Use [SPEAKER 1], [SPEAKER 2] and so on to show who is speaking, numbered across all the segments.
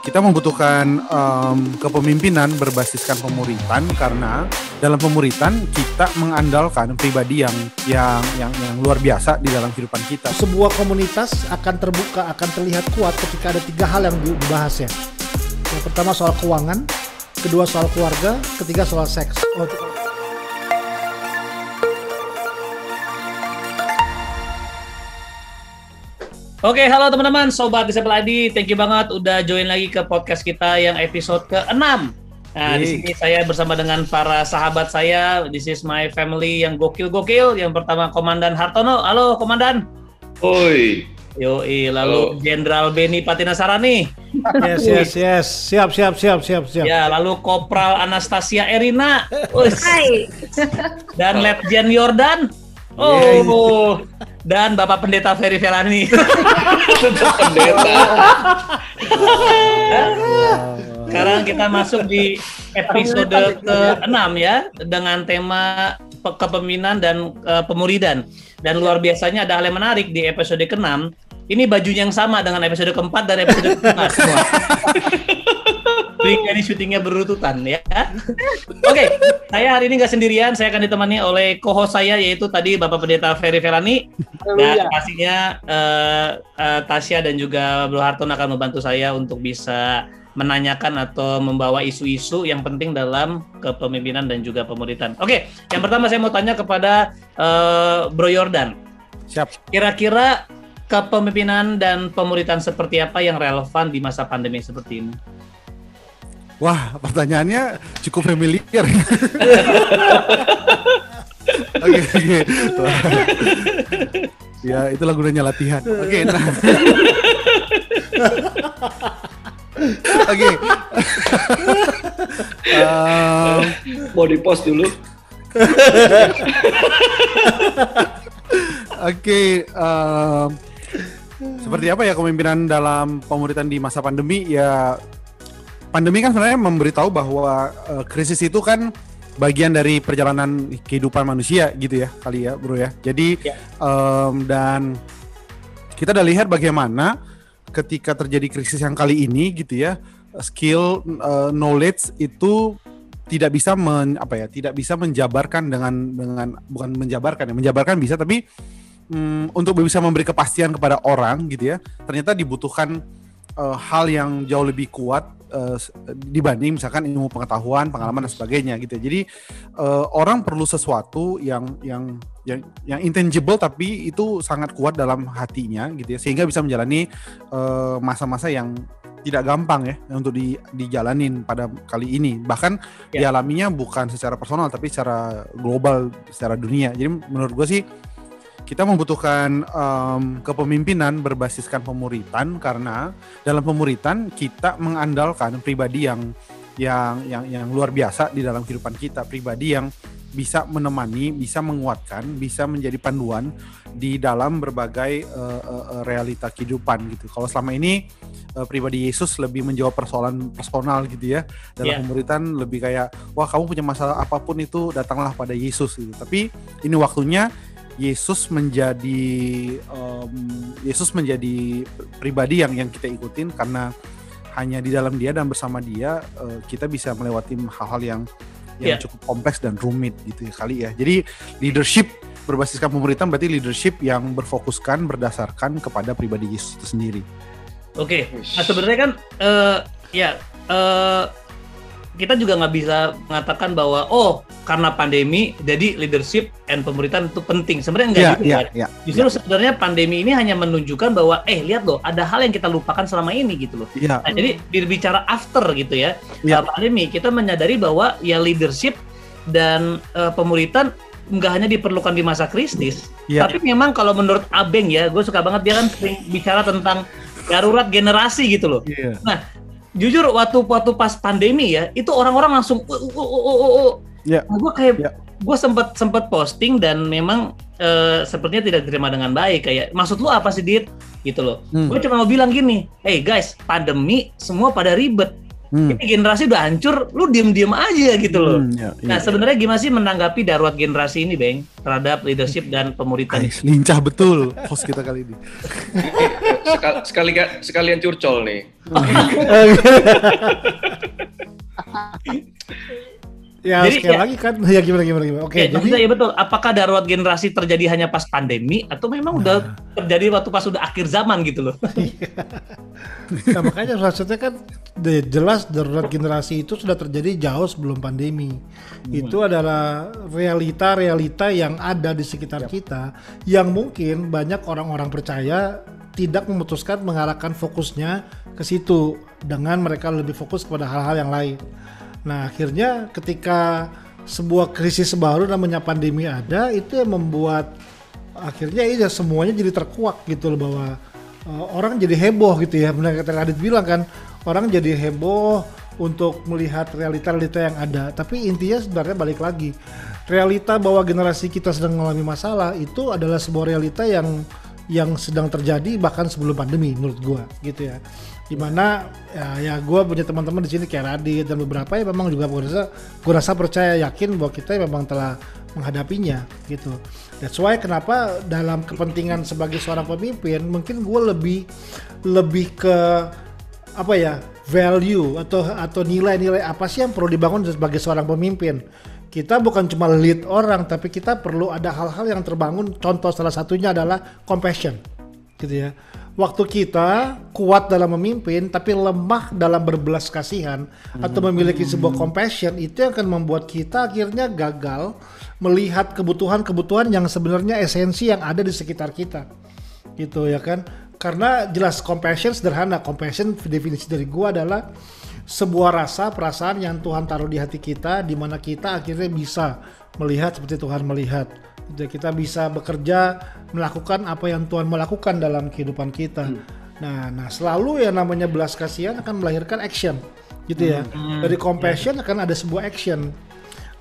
[SPEAKER 1] Kita membutuhkan kepemimpinan berbasiskan pemuritan karena dalam pemuritan kita mengandalkan pribadi yang luar biasa di dalam kehidupan kita.
[SPEAKER 2] Sebuah komunitas akan terbuka, akan terlihat kuat ketika ada 3 hal yang dibahas ya. Yang pertama soal keuangan, kedua soal keluarga, ketiga soal seks.
[SPEAKER 3] Oke, halo teman-teman, Sobat Disciple ID. Thank you banget udah join lagi ke podcast kita yang episode ke-6. Nah, di sini saya bersama dengan para sahabat saya. This is my family yang gokil-gokil. Yang pertama Komandan Hartono. Halo, Komandan.
[SPEAKER 4] Oi.
[SPEAKER 3] Yoi, lalu Jenderal Beni Patinasarani.
[SPEAKER 2] Yes. Siap.
[SPEAKER 3] Ya, lalu Kopral Anastasia Erina.
[SPEAKER 5] Hai.
[SPEAKER 3] Dan Letjen Yordan. Oh, dan Bapak Pendeta Ferry Felani.
[SPEAKER 4] Pendeta.
[SPEAKER 3] Sekarang kita masuk di episode ke-6 ya, dengan tema kepemimpinan dan pemuridan. Dan luar biasanya ada hal yang menarik di episode ke-6. Ini bajunya yang sama dengan episode ke-4 dan episode ke-5 semua. Ini syutingnya berurutan ya. Oke, saya hari ini nggak sendirian. Saya akan ditemani oleh co-host saya, yaitu tadi Bapak Pendeta Ferry Felani. Dan pastinya Tasya dan juga Bro Harton akan membantu saya untuk bisa menanyakan atau membawa isu-isu yang penting dalam kepemimpinan dan juga pemuritan. Oke, yang pertama saya mau tanya kepada Bro Yordan.
[SPEAKER 1] Siap.
[SPEAKER 3] Kira-kira kepemimpinan dan pemuritan seperti apa yang relevan di masa pandemi seperti ini?
[SPEAKER 1] Wah, pertanyaannya cukup familiar. Oke. Ya, itu gunanya latihan. Oke, nah. Oke.
[SPEAKER 4] Mau di-post dulu.
[SPEAKER 1] Oke, seperti apa ya kepemimpinan dalam pemuritan di masa pandemi? Ya, pandemi kan sebenarnya memberitahu bahwa krisis itu kan bagian dari perjalanan kehidupan manusia gitu ya, kali ya bro ya. Jadi dan kita udah lihat bagaimana ketika terjadi krisis yang kali ini gitu ya, skill, knowledge itu tidak bisa tidak bisa menjabarkan dengan bukan menjabarkan ya, menjabarkan bisa, tapi untuk bisa memberi kepastian kepada orang gitu ya, ternyata dibutuhkan hal yang jauh lebih kuat dibanding misalkan ilmu pengetahuan, pengalaman dan sebagainya gitu. Jadi orang perlu sesuatu yang intangible tapi itu sangat kuat dalam hatinya gitu ya, sehingga bisa menjalani masa-masa yang tidak gampang ya untuk dijalanin pada kali ini. Bahkan dialaminya bukan secara personal tapi secara global, secara dunia. Jadi menurut gue sih kita membutuhkan kepemimpinan berbasiskan pemuritan karena dalam pemuritan kita mengandalkan pribadi yang luar biasa di dalam kehidupan kita, pribadi yang bisa menemani, bisa menguatkan, bisa menjadi panduan di dalam berbagai realita kehidupan gitu. Kalau selama ini pribadi Yesus lebih menjawab persoalan personal gitu ya, dalam pemuritan lebih kayak wah kamu punya masalah apapun itu datanglah pada Yesus gitu. Tapi ini waktunya Yesus menjadi pribadi yang kita ikutin, karena hanya di dalam Dia dan bersama Dia kita bisa melewati hal-hal yang cukup kompleks dan rumit gitu ya kali ya. Jadi leadership berbasiskan pemuritan berarti leadership yang berfokuskan berdasarkan kepada pribadi Yesus itu sendiri.
[SPEAKER 3] Oke, nah sebenarnya kan kita juga nggak bisa mengatakan bahwa karena pandemi jadi leadership and pemuritan itu penting. Sebenarnya enggak gitu kan. Justru sebenarnya pandemi ini hanya menunjukkan bahwa lihat loh, ada hal yang kita lupakan selama ini gitu loh. Nah, jadi berbicara after gitu ya, pandemi kita menyadari bahwa ya leadership dan pemuritan nggak hanya diperlukan di masa krisis, tapi memang kalau menurut Abeng ya, gue suka banget dia kan sering bicara tentang darurat generasi gitu loh. Nah, jujur waktu pas pandemi ya, itu orang-orang langsung gue kayak gue sempat posting dan memang sepertinya tidak diterima dengan baik, kayak maksud lu apa sih Dit gitu loh. Gue cuma mau bilang gini, hey guys, pandemi semua pada ribet, Ini generasi udah hancur, lu diem-diem aja gitu loh. Nah sebenarnya gimana sih menanggapi darurat generasi ini, Bang, terhadap leadership dan pemuritan?
[SPEAKER 1] Lincah betul host kita kali ini.
[SPEAKER 4] Sekalian curcol nih.
[SPEAKER 2] Ya jadi, sekali lagi kan, ya gimana. Oke,
[SPEAKER 3] jadi ya betul. Apakah darurat generasi terjadi hanya pas pandemi atau memang udah terjadi waktu pas udah akhir zaman gitu loh?
[SPEAKER 2] Nah, makanya maksudnya kan jelas darurat generasi itu sudah terjadi jauh sebelum pandemi. Itu adalah realita yang ada di sekitar kita, yang mungkin banyak orang-orang percaya tidak memutuskan mengarahkan fokusnya ke situ dengan mereka lebih fokus kepada hal-hal yang lain. Nah akhirnya ketika sebuah krisis baru namanya pandemi ada, itu yang membuat akhirnya ya semuanya jadi terkuak gitu loh, bahwa orang jadi heboh gitu ya. Benar kata Radit bilang kan, orang jadi heboh untuk melihat realita-realita yang ada. Tapi intinya sebenarnya balik lagi, realita bahwa generasi kita sedang mengalami masalah itu adalah sebuah realita yang sedang terjadi bahkan sebelum pandemi menurut gua gitu ya. Dimana ya gue punya teman-teman di sini kayak Radit dan beberapa ya memang juga gue rasa percaya yakin bahwa kita memang telah menghadapinya gitu. That's why kenapa dalam kepentingan sebagai seorang pemimpin mungkin gue lebih ke apa ya, value atau nilai-nilai apa sih yang perlu dibangun sebagai seorang pemimpin. Kita bukan cuma lead orang, tapi kita perlu ada hal-hal yang terbangun. Contoh salah satunya adalah compassion gitu ya. Waktu kita kuat dalam memimpin tapi lemah dalam berbelas kasihan atau memiliki sebuah compassion, itu yang akan membuat kita akhirnya gagal melihat kebutuhan-kebutuhan yang sebenarnya esensi yang ada di sekitar kita gitu ya kan. Karena jelas compassion sederhana, compassion definisi dari gua adalah sebuah rasa perasaan yang Tuhan taruh di hati kita, di mana kita akhirnya bisa melihat seperti Tuhan melihat. Kita bisa bekerja melakukan apa yang Tuhan melakukan dalam kehidupan kita. Nah selalu yang namanya belas kasihan akan melahirkan action gitu ya. Dari compassion akan ada sebuah action.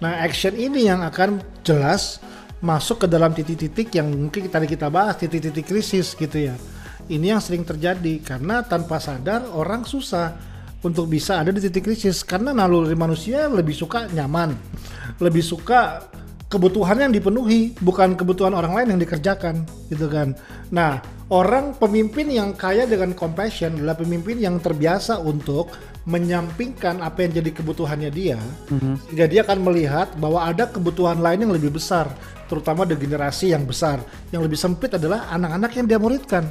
[SPEAKER 2] Nah action ini yang akan jelas masuk ke dalam titik-titik yang mungkin tadi kita bahas, titik-titik krisis gitu ya. Ini yang sering terjadi karena tanpa sadar orang susah untuk bisa ada di titik krisis, karena naluri manusia lebih suka nyaman, lebih suka kebutuhan yang dipenuhi, bukan kebutuhan orang lain yang dikerjakan gitu kan. Nah orang pemimpin yang kaya dengan compassion adalah pemimpin yang terbiasa untuk menyampingkan apa yang jadi kebutuhannya dia, sehingga dia akan melihat bahwa ada kebutuhan lain yang lebih besar, terutama di generasi yang besar. Yang lebih sempit adalah anak-anak yang dia muridkan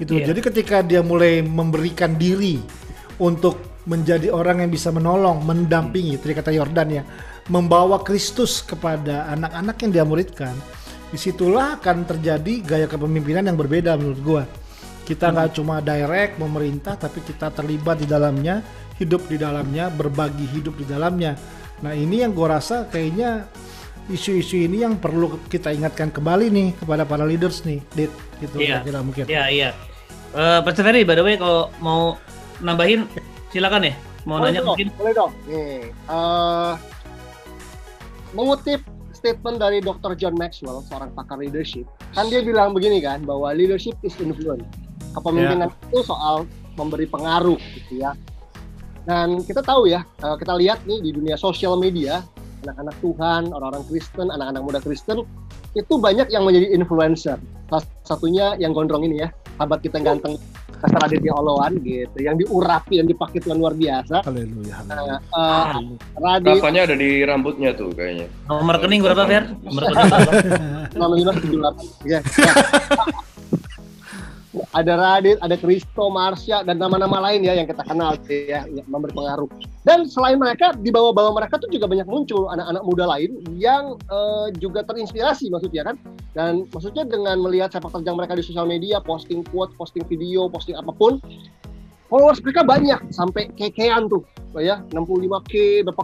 [SPEAKER 2] gitu. Jadi ketika dia mulai memberikan diri untuk menjadi orang yang bisa menolong, mendampingi, tadi kata Yordan ya, membawa Kristus kepada anak-anak yang dia muridkan, disitulah akan terjadi gaya kepemimpinan yang berbeda menurut gua. Kita nggak cuma direct memerintah, tapi kita terlibat di dalamnya, hidup di dalamnya, berbagi hidup di dalamnya. Nah ini yang gua rasa kayaknya isu-isu ini yang perlu kita ingatkan kembali nih kepada para leaders nih, Dit, gitu kira-kira mungkin.
[SPEAKER 3] Iya. Pak Ferry, by the way kalau mau nambahin silakan ya, mau nanya mungkin.
[SPEAKER 5] Boleh dong. Nih, mengutip statement dari Dr. John Maxwell, seorang pakar leadership, kan dia bilang begini kan, bahwa leadership is influence. Kepemimpinan itu soal memberi pengaruh gitu ya. Dan kita tahu ya, kita lihat nih di dunia sosial media, anak-anak Tuhan, orang-orang Kristen, anak-anak muda Kristen, itu banyak yang menjadi influencer. Salah satunya yang gondrong ini ya, sahabat kita yang ganteng, Pastor Aditya Oloan gitu, yang diurapi, yang dipakai Tuhan luar biasa.
[SPEAKER 2] Haleluya.
[SPEAKER 4] Rasanya ada di rambutnya tuh kayaknya.
[SPEAKER 3] Nomor rekening berapa, Fer? Nomor rekening
[SPEAKER 5] 0578. Ya. Ada Radit, ada Kristo, Marsha, dan nama-nama lain ya yang kita kenal ya, yang memberi pengaruh. Dan selain mereka, di bawah-bawah mereka tuh juga banyak muncul anak-anak muda lain yang juga terinspirasi maksudnya kan. Dan maksudnya dengan melihat sepak terjang mereka di sosial media, posting quote, posting video, posting apapun, followers mereka banyak, sampai kekean tuh ya, 65K, berapa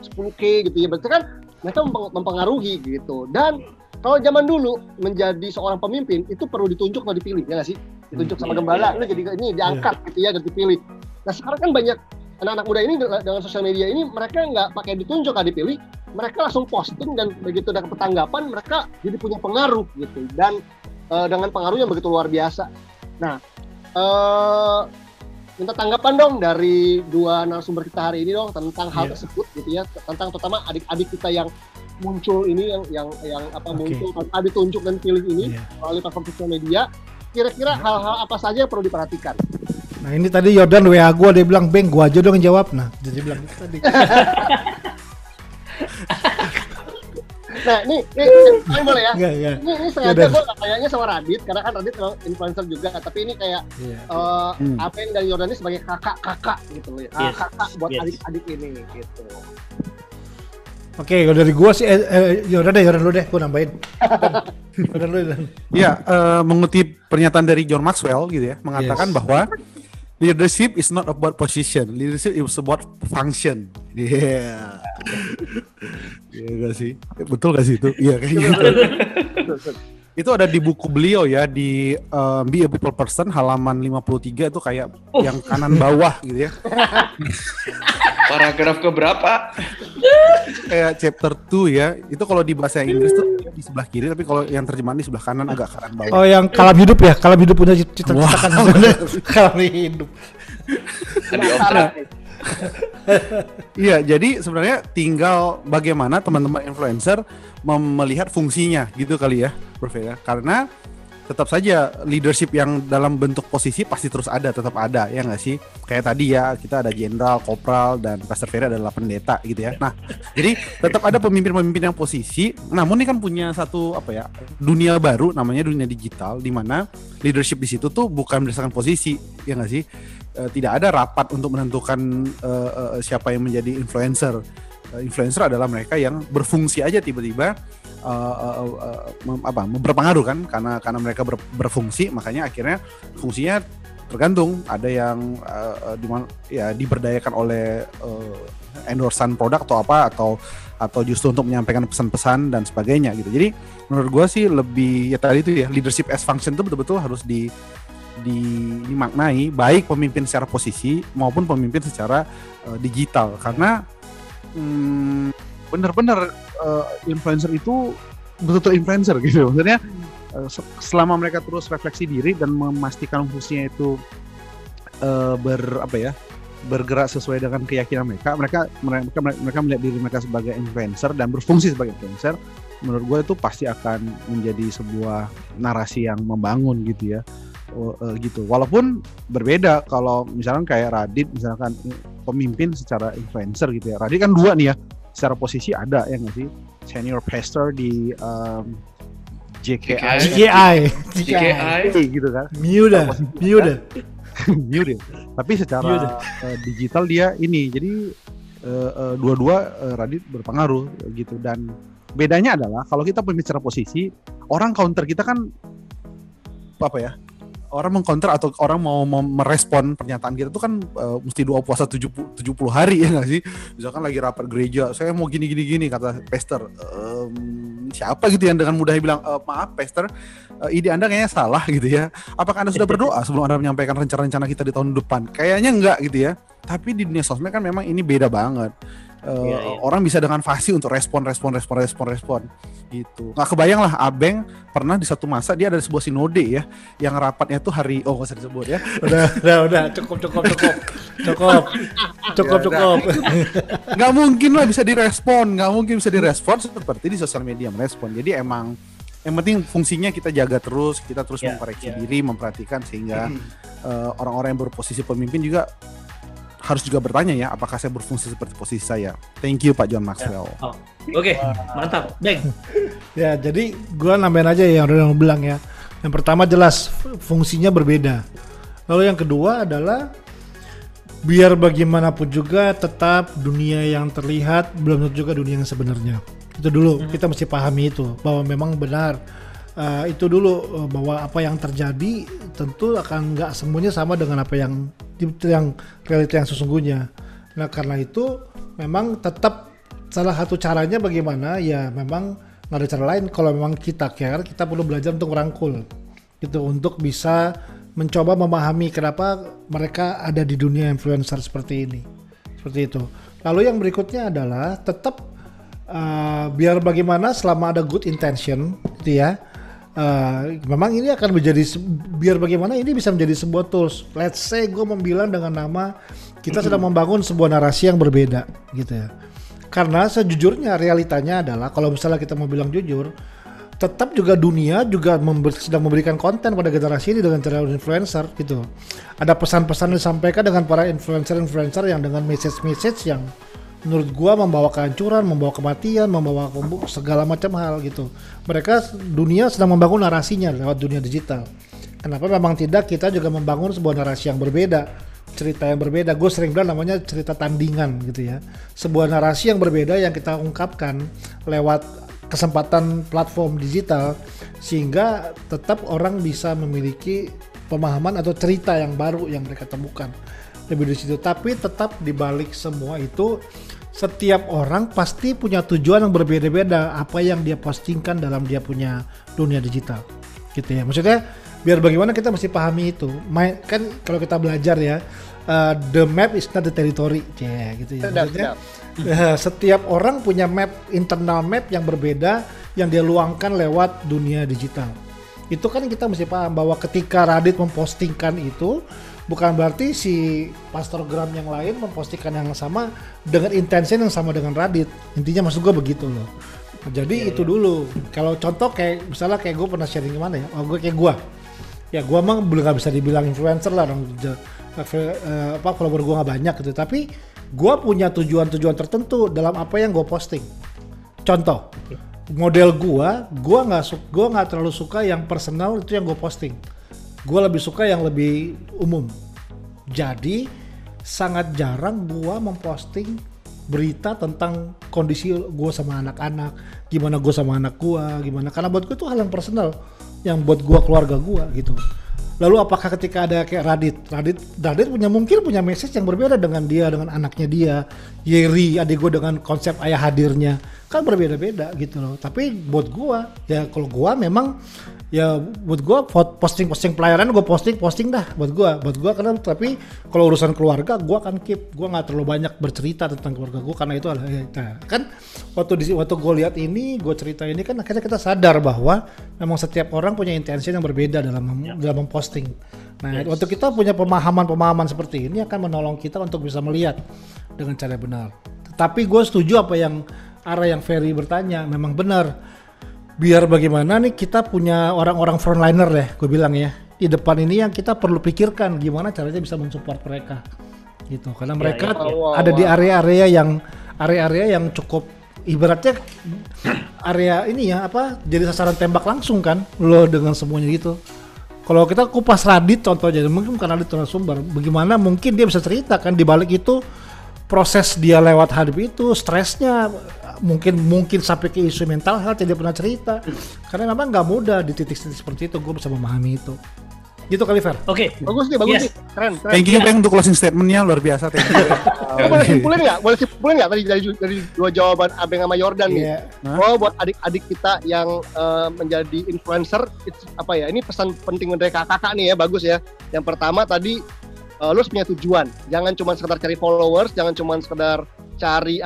[SPEAKER 5] 10K gitu ya. Berarti kan mereka mempengaruhi gitu. Dan kalau zaman dulu menjadi seorang pemimpin itu perlu ditunjuk atau dipilih, ya nggak sih? Ditunjuk sama gembala, lu jadi ini diangkat gitu ya, dan dipilih. Nah sekarang kan banyak anak-anak muda ini dengan sosial media ini, mereka nggak pakai ditunjuk atau dipilih, mereka langsung posting, dan begitu ada ketanggapan mereka jadi punya pengaruh gitu, dan dengan pengaruh yang begitu luar biasa. Nah minta tanggapan dong dari dua narasumber kita hari ini dong tentang hal tersebut gitu ya, tentang terutama adik-adik kita yang muncul ini yang muncul tanpa ditunjuk dan pilih ini melalui platform sosial media. Kira-kira hal-hal apa saja yang perlu diperhatikan?
[SPEAKER 2] Nah ini tadi Yordan WA gue, dia bilang Beng gue aja dong yang jawab. Nah dia bilang tadi.
[SPEAKER 5] Nah ini boleh ya? Ini sengaja gue kayaknya sama Radit, karena kan Radit influencer juga, tapi ini kayak Abeng dan Yordan ini sebagai kakak-kakak gitu ya, kakak buat adik-adik ini gitu.
[SPEAKER 2] Oke, kalau dari gue sih, Yordan lu deh, gue nambahin. Yordan lu.
[SPEAKER 1] Iya, mengutip pernyataan dari John Maxwell gitu ya, mengatakan bahwa leadership is not about position, leadership is about function. Iya gak sih? Betul gak sih itu? Iya kayak gitu. Itu ada di buku beliau ya, di Be a People Person halaman 53 itu kayak yang kanan bawah gitu ya.
[SPEAKER 4] Paragraf keberapa?
[SPEAKER 1] Kayak chapter 2 ya. Itu kalau di bahasa Inggris tuh di sebelah kiri, tapi kalau yang terjemahan di sebelah kanan agak kanan bawah.
[SPEAKER 2] Oh, yang kalam hidup ya? Kalam hidup punya cita-citakan kalam hidup.
[SPEAKER 1] Iya, jadi sebenarnya tinggal bagaimana teman-teman influencer melihat fungsinya gitu kali ya, Prof ya. Karena tetap saja leadership yang dalam bentuk posisi pasti terus ada, tetap ada ya nggak sih? Kayak tadi ya, kita ada jenderal, kopral, dan Pastor Ferry adalah pendeta gitu ya. Nah, jadi tetap ada pemimpin-pemimpin yang posisi. Namun ini kan punya satu dunia baru, namanya dunia digital, di mana leadership di situ tuh bukan berdasarkan posisi, ya nggak sih? Tidak ada rapat untuk menentukan siapa yang menjadi influencer. Influencer adalah mereka yang berfungsi aja tiba-tiba berpengaruh kan, karena mereka berfungsi, makanya akhirnya fungsinya tergantung. Ada yang diberdayakan oleh endorsan produk atau apa, atau justru untuk menyampaikan pesan-pesan dan sebagainya gitu. Jadi menurut gue sih lebih ya tadi itu ya, leadership as function itu betul-betul harus dimaknai, baik pemimpin secara posisi maupun pemimpin secara digital, karena benar-benar influencer itu betul-betul influencer gitu. Maksudnya selama mereka terus refleksi diri dan memastikan fungsinya itu bergerak sesuai dengan keyakinan mereka melihat diri mereka sebagai influencer dan berfungsi sebagai influencer, menurut gue itu pasti akan menjadi sebuah narasi yang membangun gitu ya. Gitu. Walaupun berbeda kalau misalkan kayak Radit, misalkan pemimpin secara influencer gitu ya. Radit kan dua nih ya, secara posisi ada ya nggak sih, senior pastor di
[SPEAKER 2] GKI
[SPEAKER 1] gitu kan.
[SPEAKER 2] Miuda.
[SPEAKER 1] Tapi secara digital dia ini, jadi dua-dua Radit berpengaruh gitu. Dan bedanya adalah kalau kita pemimpin secara posisi, orang counter kita kan orang mengcounter atau orang mau merespon pernyataan kita tuh kan mesti doa puasa 70 hari ya nggak sih? Misalkan lagi rapat gereja, saya mau gini kata pastor, siapa gitu yang dengan mudahnya bilang maaf pastor, ide Anda kayaknya salah gitu ya. Apakah Anda sudah berdoa sebelum Anda menyampaikan rencana-rencana kita di tahun depan? Kayaknya enggak gitu ya. Tapi di dunia sosmed kan memang ini beda banget. Orang bisa dengan fasih untuk respon gitu. Nggak kebayang lah, Abeng pernah di satu masa dia ada sebuah sinode ya, yang rapatnya tuh hari nggak usah disebut ya.
[SPEAKER 2] udah cukup.
[SPEAKER 1] Nggak mungkin lah bisa direspon seperti di sosial media merespon. Jadi emang yang penting fungsinya kita jaga terus, kita terus memperbaiki diri, memperhatikan, sehingga orang-orang yang berposisi pemimpin juga harus juga bertanya ya, apakah saya berfungsi seperti posisi saya. Thank you Pak John Maxwell.
[SPEAKER 3] Oke, mantap, Beng.
[SPEAKER 2] Ya, jadi gue nambahin aja yang udah bilang ya. Yang pertama jelas fungsinya berbeda. Lalu yang kedua adalah biar bagaimanapun juga tetap dunia yang terlihat belum tentu juga dunia yang sebenarnya. Itu dulu kita mesti pahami itu, bahwa memang benar itu dulu, bahwa apa yang terjadi tentu akan nggak semuanya sama dengan apa yang realita yang sesungguhnya. Nah karena itu memang tetap salah satu caranya bagaimana ya, memang nggak ada cara lain. Kalau memang kita care, kita perlu belajar untuk merangkul gitu, untuk bisa mencoba memahami kenapa mereka ada di dunia influencer seperti ini, seperti itu. Lalu yang berikutnya adalah tetap biar bagaimana selama ada good intention gitu ya, memang ini akan menjadi biar bagaimana ini bisa menjadi sebuah tools. Let's say gue membilang dengan nama kita sedang membangun sebuah narasi yang berbeda gitu ya. Karena sejujurnya realitanya adalah kalau misalnya kita mau bilang jujur, tetap juga dunia juga sedang memberikan konten pada generasi ini dengan cara influencer gitu. Ada pesan-pesan disampaikan dengan para influencer yang dengan message yang menurut gua membawa kehancuran, membawa kematian, membawa segala macam hal gitu. Dunia sedang membangun narasinya lewat dunia digital. Kenapa memang tidak kita juga membangun sebuah narasi yang berbeda, cerita yang berbeda. Gue sering bilang namanya cerita tandingan gitu ya. Sebuah narasi yang berbeda yang kita ungkapkan lewat kesempatan platform digital sehingga tetap orang bisa memiliki pemahaman atau cerita yang baru yang mereka temukan lebih di situ. Tapi tetap dibalik semua itu setiap orang pasti punya tujuan yang berbeda-beda apa yang dia postingkan dalam dia punya dunia digital gitu ya. Maksudnya biar bagaimana kita mesti pahami itu. Kan kalau kita belajar ya, the map is not the territory gitu ya. Maksudnya setiap orang punya map, internal map yang berbeda yang dia luangkan lewat dunia digital. Itu kan kita mesti paham bahwa ketika Radit mempostingkan itu bukan berarti si pastorgram yang lain mempostingkan yang sama dengan intention yang sama dengan Radit. Intinya maksud gue begitu loh. Jadi itu dulu. Kalau contoh kayak misalnya kayak gue pernah sharing kemana ya? Gue kayak gue. Ya gue emang belum gak bisa dibilang influencer lah dong. Follower gue gak banyak gitu. Tapi gue punya tujuan-tujuan tertentu dalam apa yang gue posting. Contoh, model gue nggak terlalu suka yang personal itu yang gue posting. Gue lebih suka yang lebih umum. Jadi sangat jarang gue memposting berita tentang kondisi gue sama anak-anak, gimana gue sama anak gue, gimana. Karena buat gue itu hal yang personal, yang buat gue keluarga gue gitu. Lalu apakah ketika ada kayak Radit mungkin punya message yang berbeda dengan anaknya dia, Yeri adik gue dengan konsep ayah hadirnya kan berbeda-beda gitu loh. Tapi buat gue ya kalau gue memang ya buat gue posting pelayanan gue posting dah buat gue karena tapi kalau urusan keluarga gue akan keep, gue nggak terlalu banyak bercerita tentang keluarga gue karena itu adalah kan waktu gue lihat ini gue cerita ini kan akhirnya kita sadar bahwa memang setiap orang punya intensi yang berbeda dalam memposting. Nah waktu kita punya pemahaman seperti ini akan menolong kita untuk bisa melihat dengan cara benar. Tetapi gue setuju apa yang arah yang Ferry bertanya memang benar. Biar bagaimana nih kita punya orang-orang frontliner ya, gue bilang ya di depan ini yang kita perlu pikirkan gimana caranya bisa mensupport mereka gitu, karena mereka ada di area-area yang cukup ibaratnya area ini ya jadi sasaran tembak langsung kan lo dengan semuanya gitu. Kalau kita kupas Radit contohnya, mungkin karena Radit narasumber, bagaimana mungkin dia bisa cerita kan di balik itu proses dia lewat hadap itu, stresnya mungkin sampai ke isu mental health dia pernah cerita. Karena memang nggak mudah di titik-titik seperti itu, gue bisa memahami itu. Gitu kali Fer.
[SPEAKER 3] Oke.
[SPEAKER 5] Bagus nih. Keren.
[SPEAKER 1] Thank you Bang untuk closing statement-nya luar biasa.
[SPEAKER 5] Boleh simpulin nggak tadi dari dua jawaban Abeng sama Yordan nih? Buat adik-adik kita yang menjadi influencer, ini pesan penting dari kakak nih ya, bagus ya. Yang pertama tadi lu harus punya tujuan. Jangan cuma sekedar cari followers, jangan cuma sekedar cari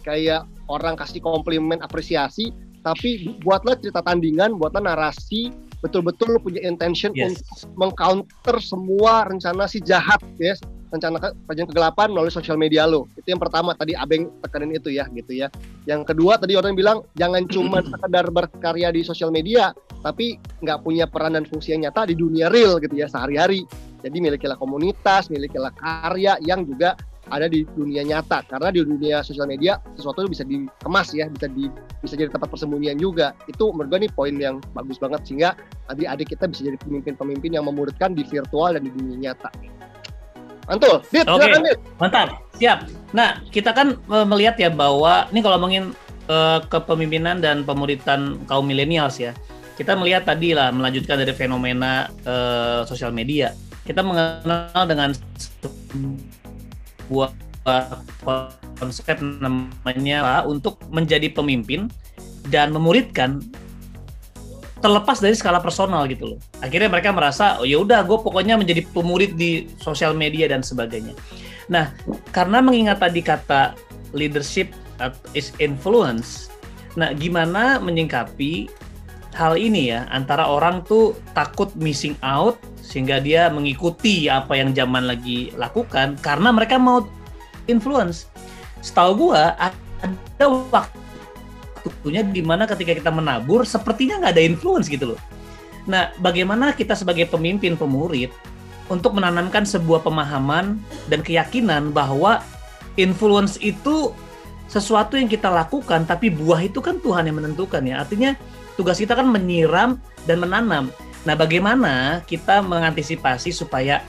[SPEAKER 5] kayak orang kasih komplimen, apresiasi, tapi buatlah cerita tandingan, buatlah narasi, betul-betul lu punya intention untuk mengcounter semua rencana si jahat, rencana kajian kegelapan melalui sosial media lo. Itu yang pertama tadi Abeng tekanin itu ya, gitu ya. Yang kedua tadi orang bilang jangan cuma sekedar berkarya di sosial media, tapi nggak punya peran dan fungsi yang nyata di dunia real gitu ya, sehari-hari. Jadi milikilah komunitas, milikilah karya yang juga ada di dunia nyata, karena di dunia sosial media sesuatu bisa dikemas ya, bisa jadi tempat persembunyian juga. Itu menurut gue nih poin yang bagus banget, sehingga adik-adik kita bisa jadi pemimpin-pemimpin yang memuridkan di virtual dan di dunia nyata. Mantul, Dit, silakan Dit.
[SPEAKER 3] Mantap, siap. Nah, kita kan melihat ya bahwa ini kalau ngomongin kepemimpinan dan pemuritan kaum milenials ya, kita melihat tadi lah melanjutkan dari fenomena sosial media. Kita mengenal dengan sebuah konsep namanya untuk menjadi pemimpin dan memuridkan terlepas dari skala personal gitu loh. Akhirnya mereka merasa ya udah gue pokoknya menjadi pemurid di sosial media dan sebagainya. Nah, karena mengingat tadi kata leadership is influence. Nah, gimana menyingkapi hal ini ya, antara orang tuh takut missing out sehingga dia mengikuti apa yang zaman lagi lakukan karena mereka mau influence. Setahu gua ada waktunya di mana ketika kita menabur sepertinya nggak ada influence gitu loh. Nah, bagaimana kita sebagai pemimpin pemurid untuk menanamkan sebuah pemahaman dan keyakinan bahwa influence itu sesuatu yang kita lakukan, tapi buah itu kan Tuhan yang menentukan ya. Artinya tugas kita kan menyiram dan menanam. Nah, bagaimana kita mengantisipasi supaya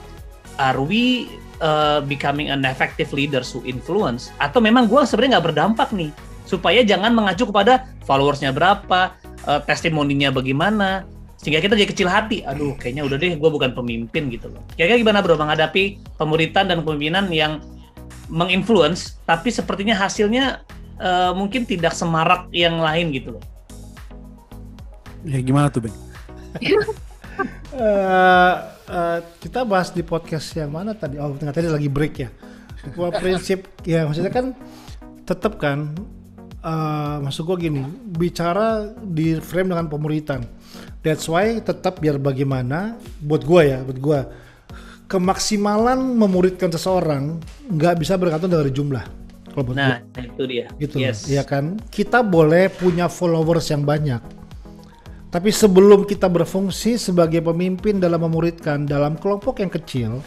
[SPEAKER 3] are we becoming an effective leaders who influence? Atau memang gue sebenarnya nggak berdampak nih, supaya jangan mengacu kepada followersnya berapa, testimoninya bagaimana, sehingga kita jadi kecil hati. Aduh, kayaknya udah deh, gue bukan pemimpin gitu loh. Kira-kira gimana bro menghadapi pemuritan dan kepemimpinan yang menginfluence, tapi sepertinya hasilnya mungkin tidak semarak yang lain gitu loh.
[SPEAKER 1] Ya gimana tuh, Bang?
[SPEAKER 2] Kita bahas di podcast yang mana tadi? Oh, tadi lagi break ya. Prinsip ya, maksudnya kan tetap kan, maksud gue gini, bicara di frame dengan pemuritan. That's why tetap biar bagaimana, buat gue, kemaksimalan memuridkan seseorang nggak bisa bergantung dari jumlah. Kalau buat
[SPEAKER 3] nah,
[SPEAKER 2] gue,
[SPEAKER 3] itu dia.
[SPEAKER 2] gitu,
[SPEAKER 3] Yes.
[SPEAKER 2] ya kan? Kita boleh punya followers yang banyak, tapi sebelum kita berfungsi sebagai pemimpin dalam memuridkan dalam kelompok yang kecil,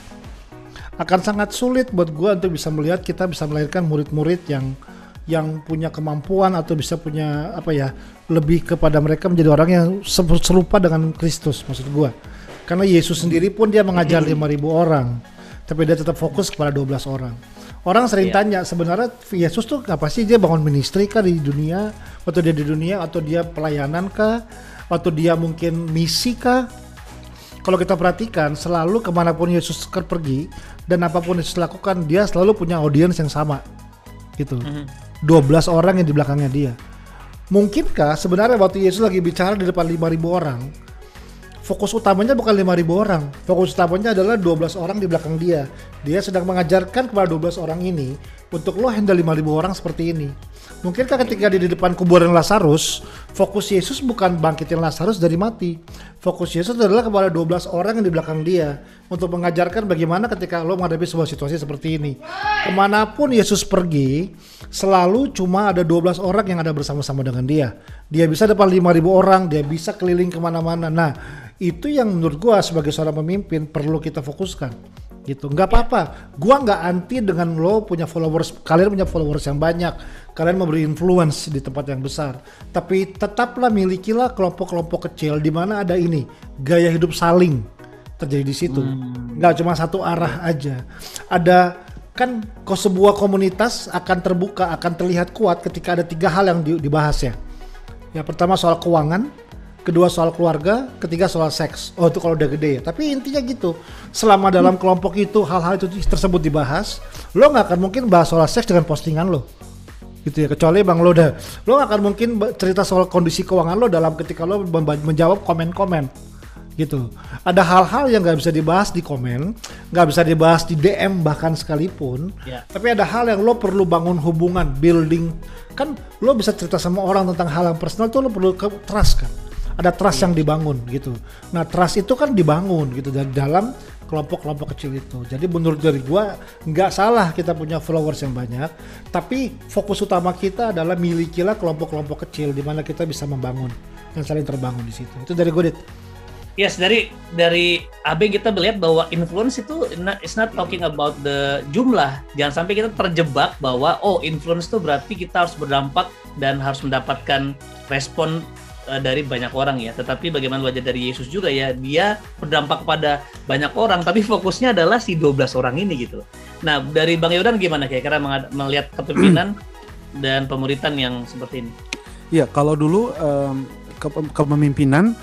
[SPEAKER 2] akan sangat sulit buat gue untuk bisa melihat kita bisa melahirkan murid-murid yang punya kemampuan atau bisa punya lebih kepada mereka menjadi orang yang serupa dengan Kristus, maksud gue. Karena Yesus sendiri pun dia mengajar 5.000 orang, tapi dia tetap fokus kepada 12 orang. Orang sering tanya, sebenarnya Yesus tuh apa sih, dia bangun ministry kah di dunia, atau dia di dunia, atau dia pelayanan kah, atau dia mungkin misi kah? Kalau kita perhatikan, selalu kemanapun Yesus pergi dan apapun Yesus lakukan, dia selalu punya audiens yang sama, gitu. 12 orang yang di belakangnya dia. Mungkinkah sebenarnya waktu Yesus lagi bicara di depan 5.000 orang, fokus utamanya bukan 5.000 orang, fokus utamanya adalah 12 orang di belakang dia. Dia sedang mengajarkan kepada 12 orang ini untuk lo handle 5.000 orang seperti ini. Mungkinkah ketika di depan kuburan Lazarus, fokus Yesus bukan bangkitin Lazarus dari mati. Fokus Yesus adalah kepada 12 orang yang di belakang dia untuk mengajarkan bagaimana ketika lo menghadapi sebuah situasi seperti ini. Kemanapun Yesus pergi, selalu cuma ada 12 orang yang ada bersama-sama dengan dia. Dia bisa depan 5.000 orang, dia bisa keliling kemana-mana. Nah, itu yang menurut gua sebagai seorang pemimpin perlu kita fokuskan. Gitu, nggak apa-apa. Gua nggak anti dengan lo punya followers, kalian punya followers yang banyak, kalian memberi influence di tempat yang besar. Tapi tetaplah milikilah kelompok-kelompok kecil di mana ada ini gaya hidup saling terjadi di situ. Nggak cuma satu arah aja. Ada kan, sebuah komunitas akan terbuka, akan terlihat kuat ketika ada 3 hal yang dibahas ya. Yang pertama soal keuangan, kedua soal keluarga, ketiga soal seks. Oh, itu kalau udah gede ya. Tapi intinya gitu, selama dalam kelompok itu hal-hal itu tersebut dibahas, lo nggak akan mungkin bahas soal seks dengan postingan lo, gitu ya. Kecuali lo nggak akan mungkin cerita soal kondisi keuangan lo dalam ketika lo menjawab komen-komen, gitu. Ada hal-hal yang nggak bisa dibahas di komen, nggak bisa dibahas di DM bahkan sekalipun. Tapi ada hal yang lo perlu bangun hubungan, building. Kan lo bisa cerita sama orang tentang hal yang personal tuh lo perlu trust kan. Ada trust yang dibangun gitu. Nah, trust itu kan dibangun gitu dari dalam kelompok-kelompok kecil itu. Jadi menurut dari gua nggak salah kita punya followers yang banyak, tapi fokus utama kita adalah milikilah kelompok-kelompok kecil di mana kita bisa membangun dan saling terbangun di situ. Itu dari gue, Dit.
[SPEAKER 3] Yes, dari AB kita melihat bahwa influence itu is not talking about the jumlah. Jangan sampai kita terjebak bahwa influence itu berarti kita harus berdampak dan harus mendapatkan respon dari banyak orang ya. Tetapi bagaimana belajar dari Yesus juga ya, dia berdampak kepada banyak orang, tapi fokusnya adalah si 12 orang ini gitu. Nah, dari Bang Yodan gimana kira-kira melihat kepemimpinan dan pemuritan yang seperti ini?
[SPEAKER 1] Ya, kalau dulu kepemimpinan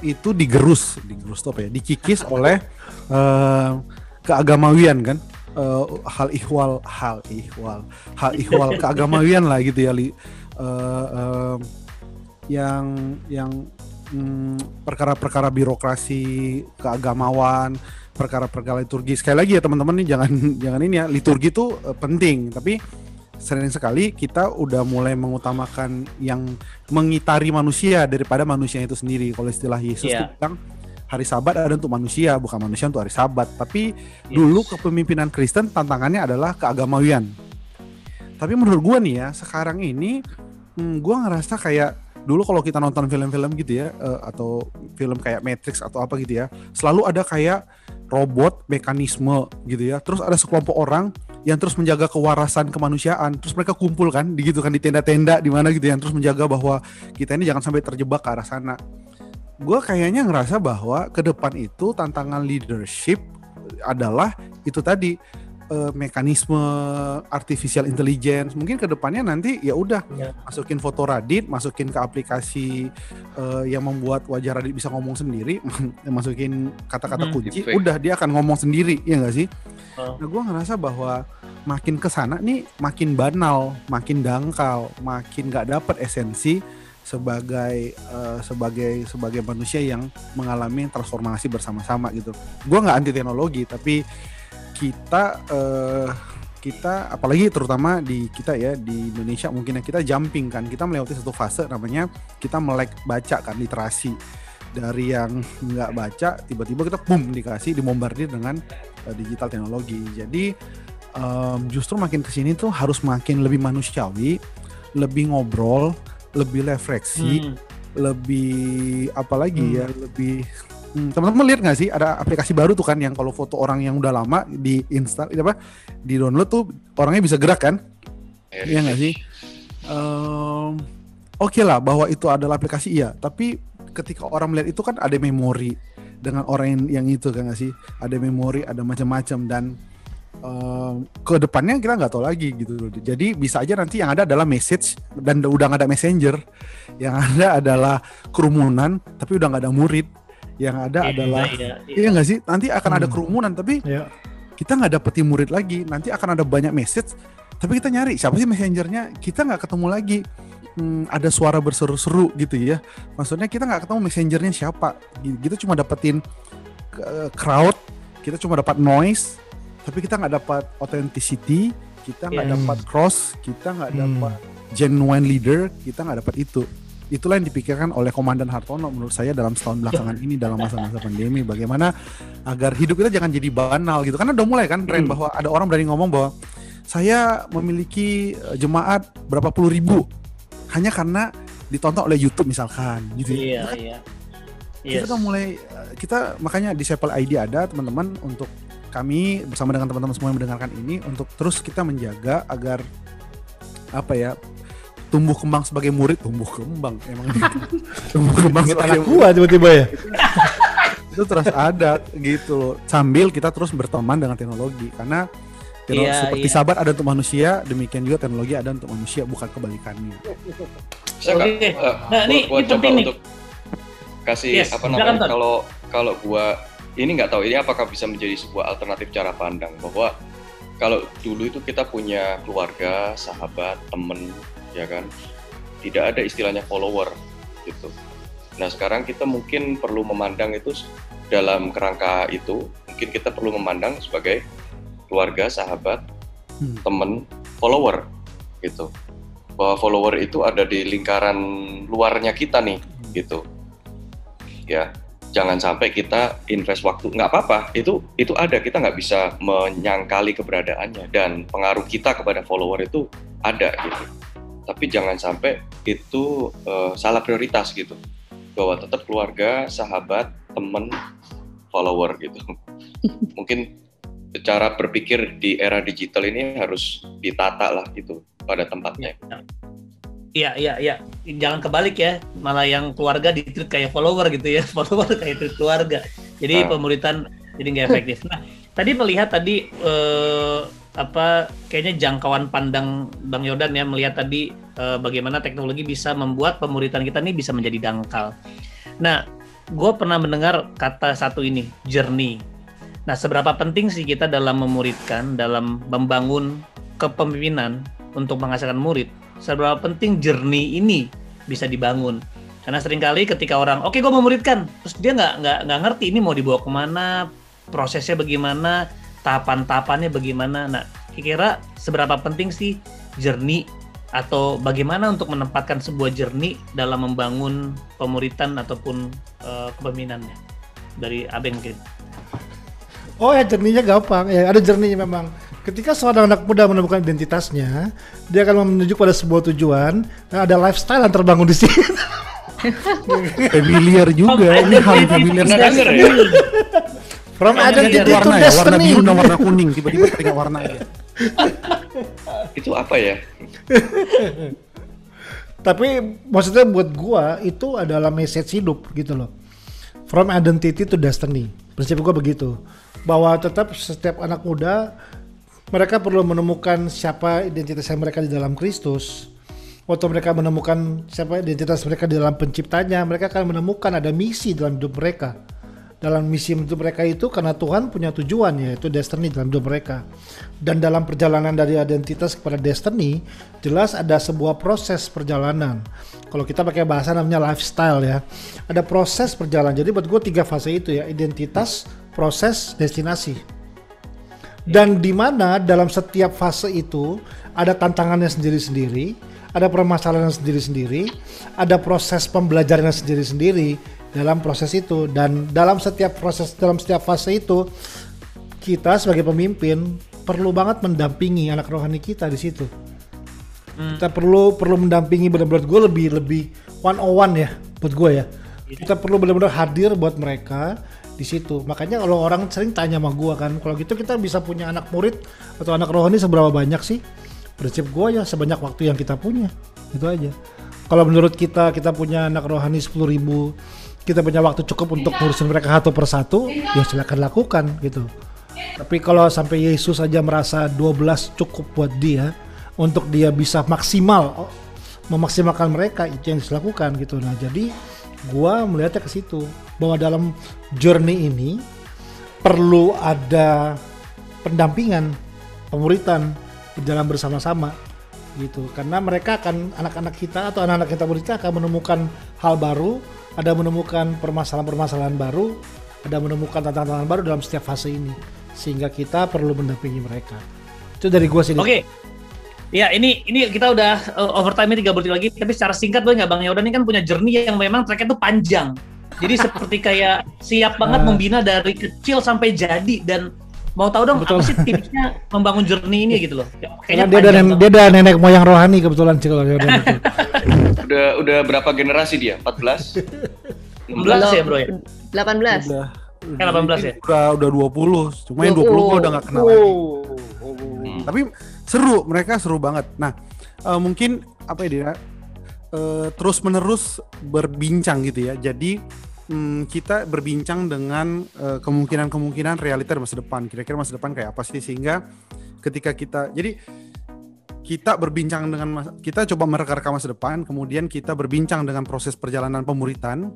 [SPEAKER 1] itu digerus tuh apa ya? Dikikis oleh keagamawian kan, hal ihwal keagamawian lah gitu ya, yang perkara-perkara birokrasi, keagamaan, perkara-perkara liturgi. Sekali lagi ya teman-teman nih, jangan ini ya, liturgi itu penting, tapi sering sekali kita udah mulai mengutamakan yang mengitari manusia daripada manusia itu sendiri. Kalau istilah Yesus itu bilang hari Sabat ada untuk manusia, bukan manusia untuk hari Sabat. Tapi dulu kepemimpinan Kristen tantangannya adalah keagamawian. Tapi menurut gue nih ya, sekarang ini gue ngerasa kayak dulu kalau kita nonton film-film gitu ya, atau film kayak Matrix atau apa gitu ya, selalu ada kayak robot, mekanisme gitu ya. Terus ada sekelompok orang yang terus menjaga kewarasan kemanusiaan. Terus mereka kumpul kan, di tenda-tenda di mana gitu ya, terus menjaga bahwa kita ini jangan sampai terjebak ke arah sana. Gue kayaknya ngerasa bahwa ke depan itu tantangan leadership adalah itu tadi, mekanisme artificial intelligence. Mungkin ke depannya nanti ya udah masukin foto Radit, masukin ke aplikasi yang membuat wajah Radit bisa ngomong sendiri, masukin kata-kata kunci, udah dia akan ngomong sendiri, ya nggak sih? Nah, gue ngerasa bahwa makin kesana nih makin banal, makin dangkal, makin nggak dapet esensi sebagai manusia yang mengalami transformasi bersama-sama gitu. Gue nggak anti teknologi, tapi kita apalagi terutama di kita ya di Indonesia mungkin kita jumping kan, kita melewati satu fase namanya kita melek baca kan, literasi. Dari yang nggak baca tiba-tiba kita dibombardir dengan digital teknologi. Jadi justru makin kesini tuh harus makin lebih manusiawi, lebih ngobrol, lebih refleksi, lebih apalagi ya, lebih teman-teman lihat nggak sih ada aplikasi baru tuh kan yang kalau foto orang yang udah lama di install di download tuh orangnya bisa gerak kan? Iya nggak sih? Oke lah bahwa itu adalah aplikasi iya, tapi ketika orang melihat itu kan ada memori dengan orang yang itu kan nggak sih? Ada memori, ada macam-macam dan ke depannya kita nggak tahu lagi gitu. Jadi bisa aja nanti yang ada adalah message dan udah nggak ada messenger, yang ada adalah kerumunan tapi udah nggak ada murid, yang ada adalah iya nggak sih? Nanti akan ada kerumunan tapi kita nggak dapetin murid lagi. Nanti akan ada banyak message tapi kita nyari siapa sih messengernya, kita nggak ketemu lagi. Ada suara berseru-seru gitu ya, maksudnya kita nggak ketemu messengernya siapa. Kita cuma dapetin crowd, kita cuma dapat noise. Tapi kita nggak dapat authenticity, kita nggak dapat cross, kita nggak dapat genuine leader, kita nggak dapat itu. Itulah yang dipikirkan oleh Komandan Hartono menurut saya dalam setahun belakangan ini dalam masa-masa pandemi. Bagaimana agar hidup kita jangan jadi banal gitu. Karena udah mulai kan tren bahwa ada orang berani ngomong bahwa saya memiliki jemaat berapa puluh ribu hanya karena ditonton oleh YouTube misalkan gitu. Kita kan mulai, kita makanya Disciple ID ada teman-teman untuk kami bersama dengan teman-teman semua yang mendengarkan ini untuk terus kita menjaga agar apa ya, tumbuh kembang sebagai murid, tumbuh kembang sebagai
[SPEAKER 2] murid tiba-tiba ya
[SPEAKER 1] itu terus ada gitu loh, sambil kita terus berteman dengan teknologi karena seperti sahabat ada untuk manusia, demikian juga teknologi ada untuk manusia, bukan kebalikannya.
[SPEAKER 4] Nah ini penting nih untuk kasih kalau gua ini nggak tahu ini apakah bisa menjadi sebuah alternatif cara pandang bahwa kalau dulu itu kita punya keluarga, sahabat, temen, ya kan, tidak ada istilahnya follower gitu. Nah sekarang kita mungkin perlu memandang itu dalam kerangka itu, mungkin kita perlu memandang sebagai keluarga, sahabat, temen, follower gitu. Bahwa follower itu ada di lingkaran luarnya kita nih gitu, ya. Jangan sampai kita invest waktu, nggak apa-apa, itu ada, kita nggak bisa menyangkali keberadaannya dan pengaruh kita kepada follower itu ada gitu. Tapi jangan sampai itu salah prioritas gitu, bahwa tetap keluarga, sahabat, teman, follower gitu. Mungkin cara berpikir di era digital ini harus ditata lah gitu pada tempatnya.
[SPEAKER 3] Iya. Jangan kebalik ya, malah yang keluarga di-treat kayak follower gitu ya, follower kayak treat keluarga. Jadi pemuritan jadi nggak efektif. Nah, tadi melihat kayaknya jangkauan pandang Bang Yordan ya, melihat tadi bagaimana teknologi bisa membuat pemuritan kita nih bisa menjadi dangkal. Nah, gue pernah mendengar kata satu ini, journey. Nah, seberapa penting sih kita dalam memuridkan, dalam membangun kepemimpinan untuk menghasilkan murid? Seberapa penting journey ini bisa dibangun? Karena seringkali ketika orang, oke, gue mau muridkan, terus dia nggak ngerti ini mau dibawa kemana, prosesnya bagaimana, tahapan-tahapannya bagaimana. Nah, kira-kira seberapa penting sih journey atau bagaimana untuk menempatkan sebuah journey dalam membangun pemuritan ataupun kepemimpinannya dari Abeng mungkin.
[SPEAKER 2] Oh ya, journey-nya gampang ya, ada journey-nya memang. Ketika seorang anak muda menemukan identitasnya, dia akan menuju pada sebuah tujuan dan ada lifestyle yang terbangun di sini.
[SPEAKER 1] Familiar juga, ini hal familiar sekali.
[SPEAKER 2] From identity to
[SPEAKER 1] warna
[SPEAKER 2] destiny.
[SPEAKER 1] Warna biru dan warna kuning, tiba-tiba teringat warna aja.
[SPEAKER 4] Itu apa ya?
[SPEAKER 2] Tapi maksudnya buat gua itu adalah message hidup gitu loh. From identity to destiny. Prinsip gua begitu. Bahwa tetap setiap anak muda mereka perlu menemukan siapa identitas mereka di dalam Kristus. Waktu mereka menemukan siapa identitas mereka di dalam penciptanya, mereka akan menemukan ada misi dalam hidup mereka. Dalam misi hidup mereka itu karena Tuhan punya tujuan, yaitu destiny dalam hidup mereka. Dan dalam perjalanan dari identitas kepada destiny, jelas ada sebuah proses perjalanan. Kalau kita pakai bahasa namanya lifestyle ya. Ada proses perjalanan. Jadi buat gue 3 fase itu ya, identitas, proses, destinasi. Dan di mana dalam setiap fase itu ada tantangannya sendiri-sendiri, ada permasalahan sendiri-sendiri, ada proses pembelajaran sendiri-sendiri dalam proses itu. Dan dalam setiap proses, dalam setiap fase itu, kita sebagai pemimpin perlu banget mendampingi anak rohani kita di situ. Kita perlu mendampingi, benar-benar gue lebih 101 ya buat gue ya. Kita perlu benar-benar hadir buat mereka di situ. Makanya kalau orang sering tanya sama gua kan, kalau gitu kita bisa punya anak murid atau anak rohani seberapa banyak sih? Prinsip gua ya sebanyak waktu yang kita punya. Itu aja. Kalau menurut kita punya anak rohani 10.000, kita punya waktu cukup untuk ngurusin mereka satu persatu, ya silakan lakukan gitu. Tapi kalau sampai Yesus aja merasa 12 cukup buat dia untuk dia bisa memaksimalkan mereka, itu yang dilakukan gitu. Nah, jadi gua melihatnya ke situ bahwa dalam journey ini perlu ada pendampingan, pemuritan berjalan bersama-sama gitu. Karena mereka akan, anak-anak kita atau anak-anak kita murid akan menemukan hal baru, ada menemukan permasalahan-permasalahan baru, ada menemukan tantangan baru dalam setiap fase ini. Sehingga kita perlu mendampingi mereka. Itu dari gua sih.
[SPEAKER 3] Oke. Ya, ini kita udah overtime-nya 3 menit lagi, tapi secara singkat boleh nggak Bang Yodan ini kan punya journey yang memang track-nya tuh panjang. Jadi seperti kayak siap banget membina dari kecil sampai jadi, dan mau tahu dong apa sih tipsnya membangun journey ini gitu loh.
[SPEAKER 2] Kayaknya dia ada nenek moyang rohani kebetulan sih kalau Yodan itu.
[SPEAKER 4] Udah berapa generasi dia? 14?
[SPEAKER 3] 16 ya, Bro ya?
[SPEAKER 6] 18.
[SPEAKER 3] Kan 18 ya?
[SPEAKER 1] Udah 20, cuma yang 20 gua udah gak kenal lagi. Tapi mereka seru banget. Nah, mungkin apa ya dia terus menerus berbincang gitu ya. Jadi kita berbincang dengan kemungkinan realita di masa depan. Kira-kira masa depan kayak apa sih, sehingga ketika kita berbincang dengan kita coba mereka-reka masa depan, kemudian kita berbincang dengan proses perjalanan pemuritan,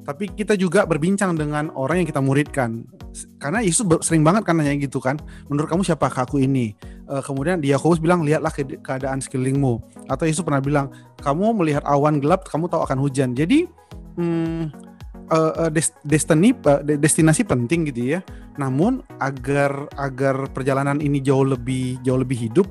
[SPEAKER 1] tapi kita juga berbincang dengan orang yang kita muridkan. Karena Yesus sering banget kan nanya gitu kan, menurut kamu siapakah aku ini? Kemudian Yakobus bilang, lihatlah keadaan sekelilingmu. Atau Yesus pernah bilang, kamu melihat awan gelap, kamu tahu akan hujan. Jadi destinasi penting gitu ya. Namun agar perjalanan ini jauh lebih hidup,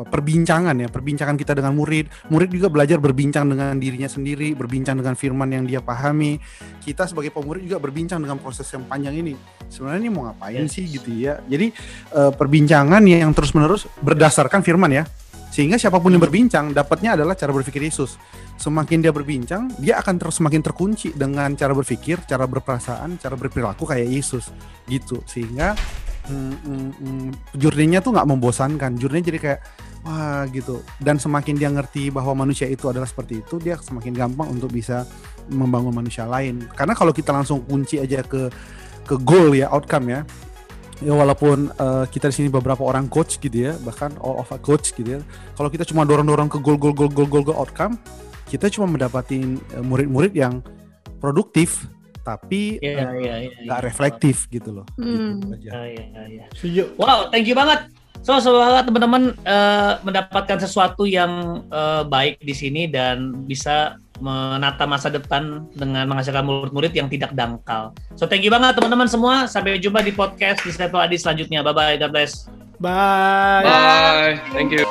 [SPEAKER 1] perbincangan kita dengan murid juga belajar berbincang dengan dirinya sendiri, berbincang dengan firman yang dia pahami. Kita sebagai pemurid juga berbincang dengan proses yang panjang ini. Sebenarnya ini mau ngapain sih gitu ya. Jadi perbincangan yang terus-menerus berdasarkan firman ya. Sehingga siapapun yang berbincang dapatnya adalah cara berpikir Yesus. Semakin dia berbincang, dia akan semakin terkunci dengan cara berpikir, cara berperasaan, cara berperilaku kayak Yesus gitu. Sehingga journey-nya tuh nggak membosankan. Journey-nya jadi kayak wah gitu. Dan semakin dia ngerti bahwa manusia itu adalah seperti itu, dia semakin gampang untuk bisa membangun manusia lain. Karena kalau kita langsung kunci aja ke goal ya, outcome ya. Ya walaupun kita di sini beberapa orang coach gitu ya, bahkan all of a coach gitu ya. Kalau kita cuma dorong ke goal outcome, kita cuma mendapatin murid-murid yang produktif tapi nggak reflektif gitu loh. Gitu aja.
[SPEAKER 3] Wow, thank you banget. Semoga teman-teman mendapatkan sesuatu yang baik di sini dan bisa menata masa depan dengan menghasilkan murid-murid yang tidak dangkal. So thank you banget teman-teman semua. Sampai jumpa di podcast Disciple Adi selanjutnya. Bye bye. God bless.
[SPEAKER 2] Bye.
[SPEAKER 4] Bye. Thank you.